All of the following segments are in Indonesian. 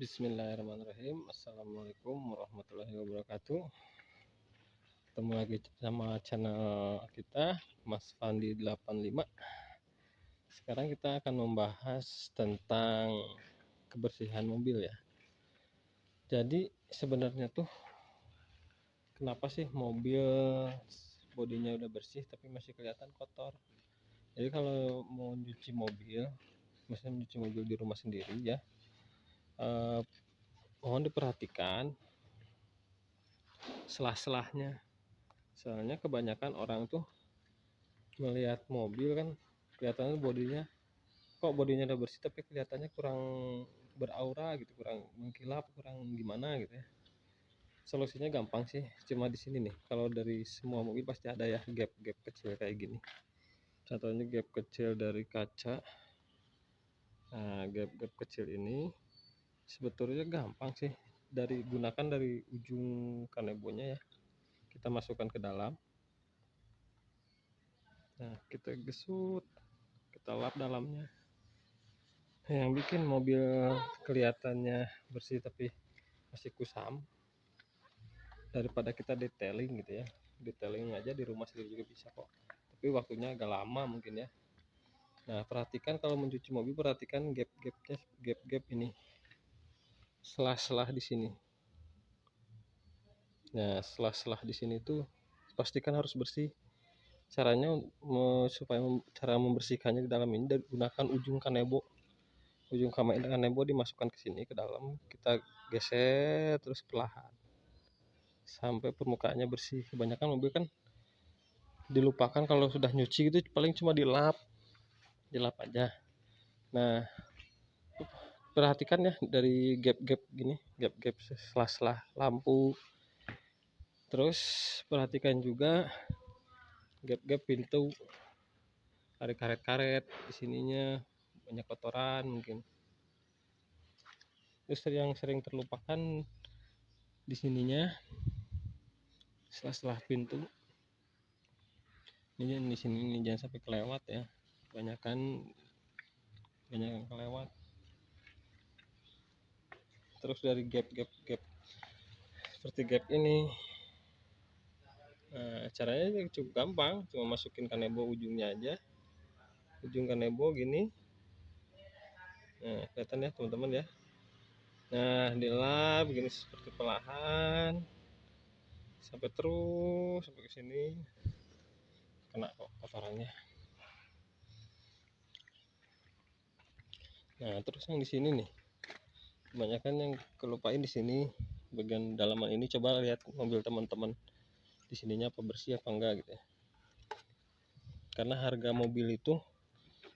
Bismillahirrahmanirrahim. Assalamualaikum warahmatullahi wabarakatuh. Ketemu lagi sama channel kita, Mas Fandi 85. Sekarang kita akan membahas tentang kebersihan mobil ya. Jadi sebenarnya tuh kenapa sih mobil bodinya udah bersih tapi masih kelihatan kotor? Jadi kalau mau nyuci mobil, misalnya nyuci mobil di rumah sendiri ya, mohon diperhatikan selah-selahnya. Soalnya kebanyakan orang tuh melihat mobil kan kelihatannya bodinya udah bersih tapi kelihatannya kurang beraura gitu, kurang mengkilap, kurang gimana gitu ya. Solusinya gampang sih, cuma di sini nih. Kalau dari semua mobil pasti ada ya gap-gap kecil kayak gini. Contohnya gap kecil dari kaca. Nah, gap-gap kecil ini sebetulnya gampang sih, gunakan dari ujung kanebonya ya. Kita masukkan ke dalam. Nah, kita gesut, kita lap dalamnya. Yang bikin mobil kelihatannya bersih tapi masih kusam daripada kita detailing gitu ya. Detailing aja di rumah sendiri juga bisa kok, tapi waktunya agak lama mungkin ya. Nah, perhatikan kalau mencuci mobil, perhatikan gap-gap ini, selah-selah di sini. Nah, selah-selah di sini tuh pastikan harus bersih. Caranya supaya cara membersihkannya di dalam ini, gunakan ujung kanebo. Ujung kanebo dimasukkan ke sini ke dalam, kita geser terus perlahan sampai permukaannya bersih. Kebanyakan mobil kan dilupakan kalau sudah nyuci gitu, paling cuma dilap aja. Nah, perhatikan ya dari gap-gap gini, gap-gap selah-selah lampu. Terus perhatikan juga gap-gap pintu, ada karet-karet di sininya, banyak kotoran mungkin. Terus yang sering terlupakan di sininya selah-selah pintu. Ini di sini ini jangan sampai kelewat ya. Banyak yang kelewat. Terus dari gap seperti gap ini, nah, caranya cukup gampang, cuma masukin kanebo ujungnya aja, ujung kanebo gini. Nah, kelihatan ya teman-teman ya. Nah, dilap begini seperti perlahan sampai terus sampai ke sini, kena kok kotorannya. Nah, terus yang di sini nih, kebanyakan yang kelupain di sini bagian dalaman ini. Coba lihat mobil teman-teman, di sininya apa bersih apa enggak gitu ya. Karena harga mobil itu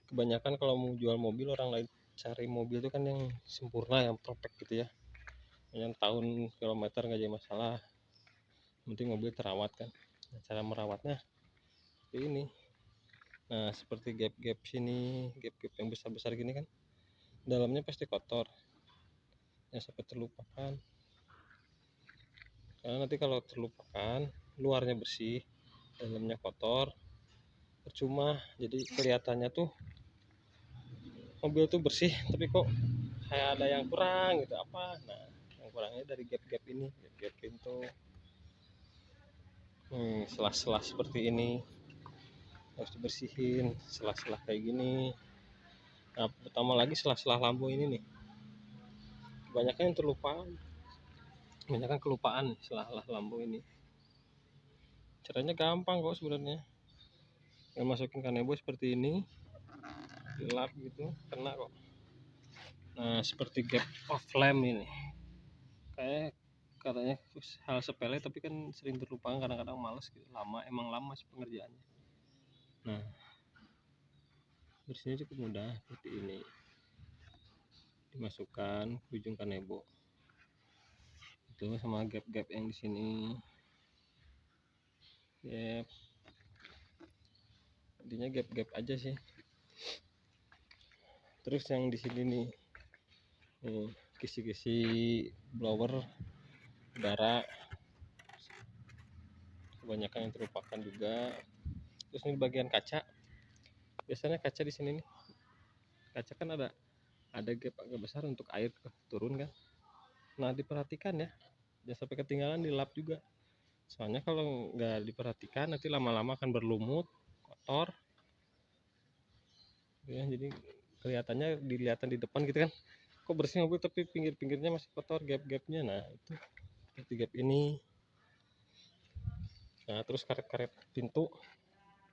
kebanyakan kalau mau jual mobil, orang lain cari mobil itu kan yang sempurna, yang perfect gitu ya, yang tahun kilometer nggak jadi masalah, penting mobil terawat kan. Nah, cara merawatnya seperti ini. Nah, seperti gap-gap sini, gap-gap yang besar-besar gini kan dalamnya pasti kotor, yang sampai terlupakan. Karena nanti kalau terlupakan, luarnya bersih, dalamnya kotor, percuma. Jadi kelihatannya tuh mobil tuh bersih tapi kok kayak ada yang kurang gitu apa. Nah, yang kurangnya dari gap-gap ini, gap-gap pintu. Selah-selah seperti ini harus dibersihin, selah-selah kayak gini. Nah, pertama lagi selah-selah lampu ini nih, kebanyakan yang terlupa, kebanyakan kelupaan selah-selah lampu ini. Caranya gampang kok sebenarnya, yang masukin kanebo seperti ini, dilap gitu, kena kok. Nah, seperti gap of lamp ini, kayak katanya hal sepele tapi kan sering terlupakan, kadang-kadang males gitu, emang lama sih pengerjaannya. Nah, bersihnya cukup mudah seperti ini, dimasukkan ke ujung kanebo itu sama gap-gap yang di sini. Gap, intinya gap-gap aja sih. Terus yang di sini nih, kisi-kisi blower udara, kebanyakan yang terlupakan juga. Terus ini bagian kaca, biasanya kaca di sini nih, kaca kan ada gap agak besar untuk air turun kan. Nah diperhatikan ya, jangan sampai ketinggalan di lap juga. Soalnya kalau nggak diperhatikan nanti lama-lama akan berlumut, kotor. Ya, jadi kelihatannya dilihatkan di depan gitu kan, kok bersih mobil tapi pinggir-pinggirnya masih kotor, gap-gapnya. Nah itu seperti gap ini. Nah terus karet-karet pintu,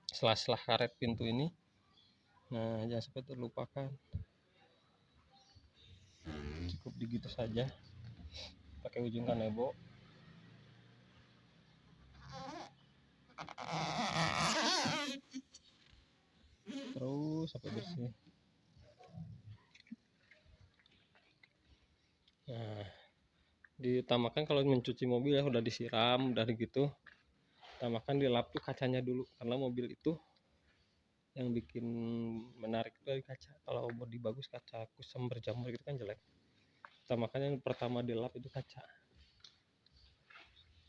selah-selah karet pintu ini, nah jangan sampai terlupakan. Cukup begitu saja, pakai ujung kanebo. Terus sampai bersih. Nah ditambahkan kalau mencuci mobil ya udah disiram udah gitu, tambahkan dilap tuh kacanya dulu, karena mobil itu yang bikin menarik itu dari kaca. Kalau bodi bagus kaca kusam berjamur gitu kan jelek. Tambahkan yang pertama dilap itu kaca.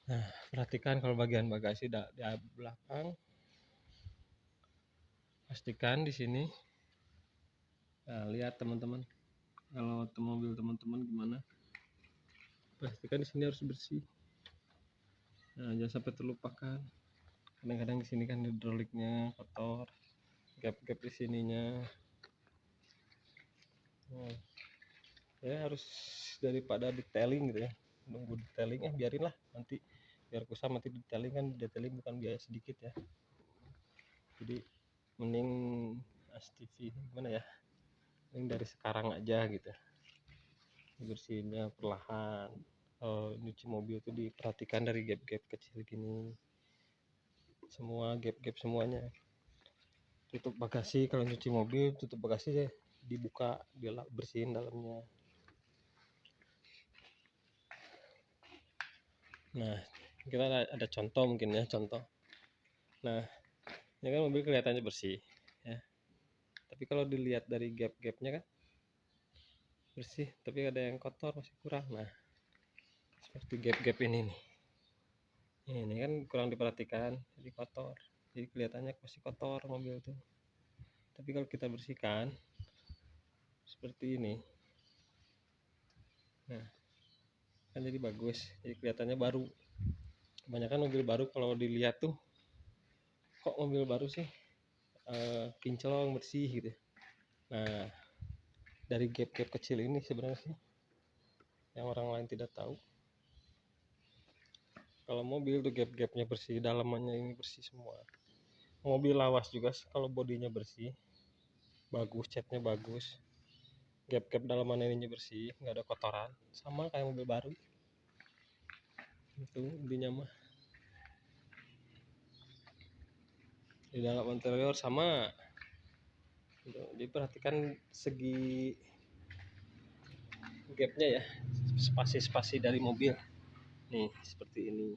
Nah perhatikan kalau bagian bagasi di belakang, pastikan di sini. Nah lihat teman-teman, kalau mobil teman-teman gimana, pastikan di sini harus bersih. Nah jangan sampai terlupakan, kadang-kadang di sini kan hidroliknya kotor, gap-gap di sininya. Nah, ya harus, daripada detailing gitu ya, nunggu detailing biarin lah, nanti biar kusam nanti detailing, kan detailing bukan biaya sedikit ya. Jadi mending STV gimana ya, mending dari sekarang aja gitu, bersihinnya perlahan. Nyuci mobil itu diperhatikan dari gap-gap kecil gini, semua gap-gap semuanya. Tutup bagasi, kalau nyuci mobil tutup bagasi ya dibuka, bersihin dalamnya. Nah kita ada contoh mungkin ya, contoh. Nah ini kan mobil kelihatannya bersih ya, tapi kalau dilihat dari gap-gapnya kan bersih, tapi ada yang kotor, masih kurang. Nah seperti gap-gap ini nih, ini kan kurang diperhatikan, jadi kotor, jadi kelihatannya masih kotor mobil tuh. Tapi kalau kita bersihkan seperti ini, nah kan jadi bagus, jadi kelihatannya baru. Kebanyakan mobil baru kalau dilihat tuh, kok mobil baru sih kinclong bersih gitu. Nah dari gap-gap kecil ini sebenarnya sih yang orang lain tidak tahu, kalau mobil tuh gap-gapnya bersih, dalamannya ini bersih semua. Mobil lawas juga kalau bodinya bersih, bagus, catnya bagus, gap-gap dalamannya ini bersih, nggak ada kotoran, sama kayak mobil baru. Itu intinya mah. Di dalam interior sama, diperhatikan segi gapnya ya, spasi-spasi dari mobil nih seperti ini.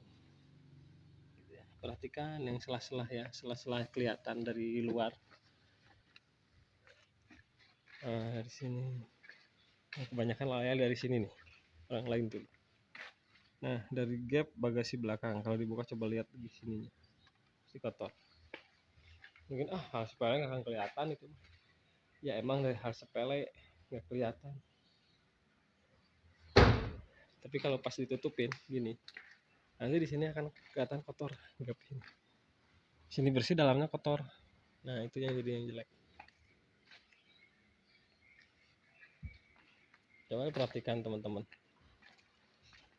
Perhatikan yang selah-selah ya, selah-selah kelihatan dari luar. Dari sini, nah, kebanyakan layar dari sini nih, orang lain tuh. Nah dari gap bagasi belakang, kalau dibuka coba lihat di sini, masih kotor. Mungkin hal sepele nggak akan kelihatan itu, ya emang dari hal sepele nggak kelihatan, tapi kalau pas ditutupin gini, nanti di sini akan kelihatan kotor gap ini. Sini bersih, dalamnya kotor. Nah itu yang jadi yang jelek. Coba perhatikan teman-teman,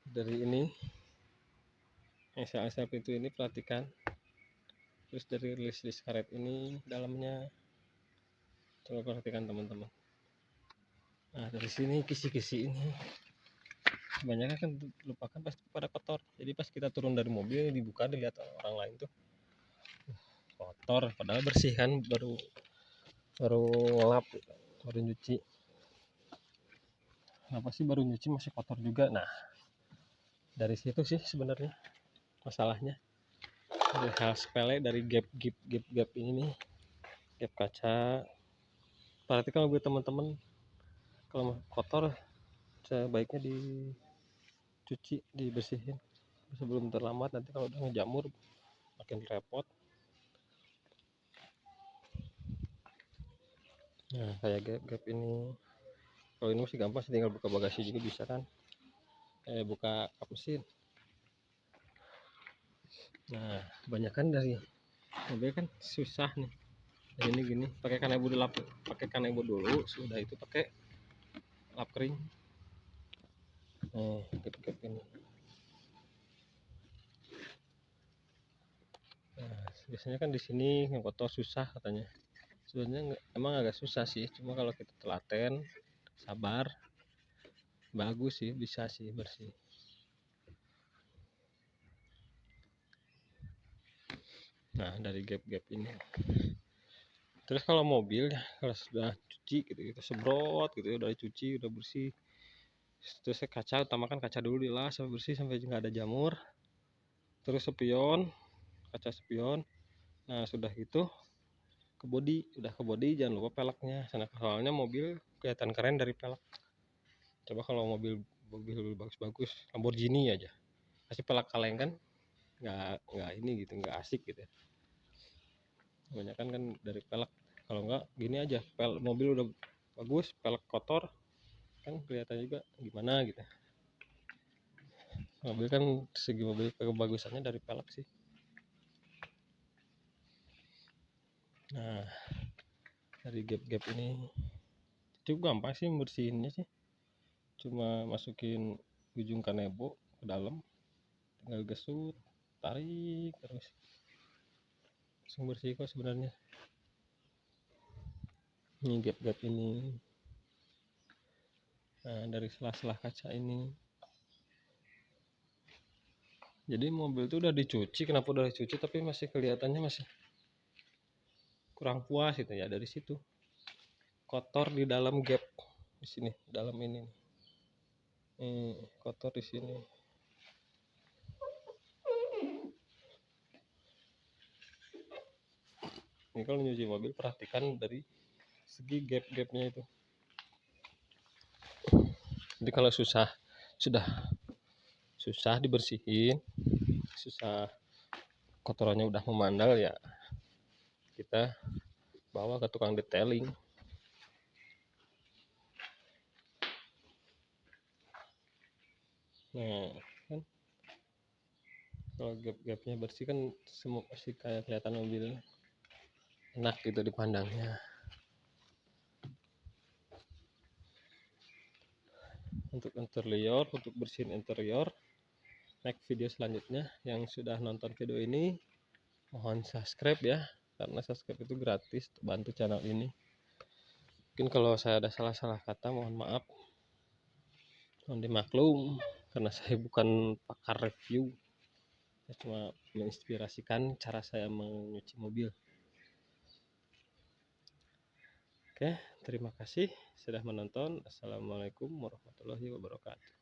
dari ini sel-sel pintu ini perhatikan, terus dari list karet ini dalamnya, coba perhatikan teman-teman. Nah dari sini kisi-kisi ini kebanyakan kan lupakan pasti pada kotor, jadi pas kita turun dari mobil dibuka, dilihat orang lain tuh kotor, padahal bersih kan, baru ngelap, baru nyuci. Kenapa sih baru nyuci masih kotor juga? Nah dari situ sih sebenarnya masalahnya, dari hal sepele, dari gap ini nih, gap kaca. Perhatikan mobil teman-teman, kalau kotor sebaiknya dicuci, dibersihin sebelum terlambat, nanti kalau udah ngejamur makin repot. Nah kayak gap ini, kalau ini masih gampang sih, tinggal buka bagasi juga bisa kan. buka kap mesin. Nah, kebanyakan dari mobil kan susah nih. Ini gini, pakai kanebo dulu, sudah itu pakai lap kering. Gap ini. Nah, biasanya kan di sini yang kotor susah katanya. Sebenarnya emang agak susah sih, cuma kalau kita telaten, sabar, bagus sih, bisa sih bersih. Nah, dari gap ini. Terus kalau mobil ya, kalau sudah cuci gitu, kita sebrot gitu ya, udah cuci, udah bersih. Terus kaca, utamakan kaca dulu dilas sampai bersih sampai nggak ada jamur. Terus kaca spion. Nah, sudah gitu udah ke bodi, jangan lupa peleknya. Soalnya mobil kelihatan keren dari pelek. Coba kalau mobil bagus-bagus, Lamborghini aja, pasti pelek kaleng kan, nggak ini gitu, nggak asik gitu. Kebanyakan kan dari pelek. Kalau nggak gini aja, mobil udah bagus, pelek kotor, kan kelihatan juga gimana gitu. Mobil kan segi mobil kebagusannya dari pelek sih. Nah, dari gap ini cukup gampang sih bersihinnya sih, cuma masukin ujung kanebo ke dalam, tinggal gesut, tarik terus, langsung bersih kok sebenarnya. Ini gap ini. Nah, dari sela-sela kaca ini, jadi mobil itu udah dicuci, kenapa udah dicuci tapi masih kelihatannya masih kurang puas gitu ya, dari situ kotor di dalam gap di sini, dalam ini kotor di sini. Ini kalau nyuci mobil perhatikan dari segi gap-gapnya itu. Jadi kalau sudah susah dibersihin, susah, kotorannya udah memandal ya, kita bawa ke tukang detailing. Nah, kan kalau gap-gapnya bersih kan semua pasti kayak kelihatan mobil enak gitu dipandangnya. Untuk interior, untuk bersihin interior, next video selanjutnya. Yang sudah nonton video ini mohon subscribe ya, karena subscribe itu gratis, bantu channel ini. Mungkin kalau saya ada salah-salah kata mohon maaf, mohon dimaklum, karena saya bukan pakar review, saya cuma menginspirasikan cara saya mencuci mobil. Oke, terima kasih sudah menonton. Assalamualaikum warahmatullahi wabarakatuh.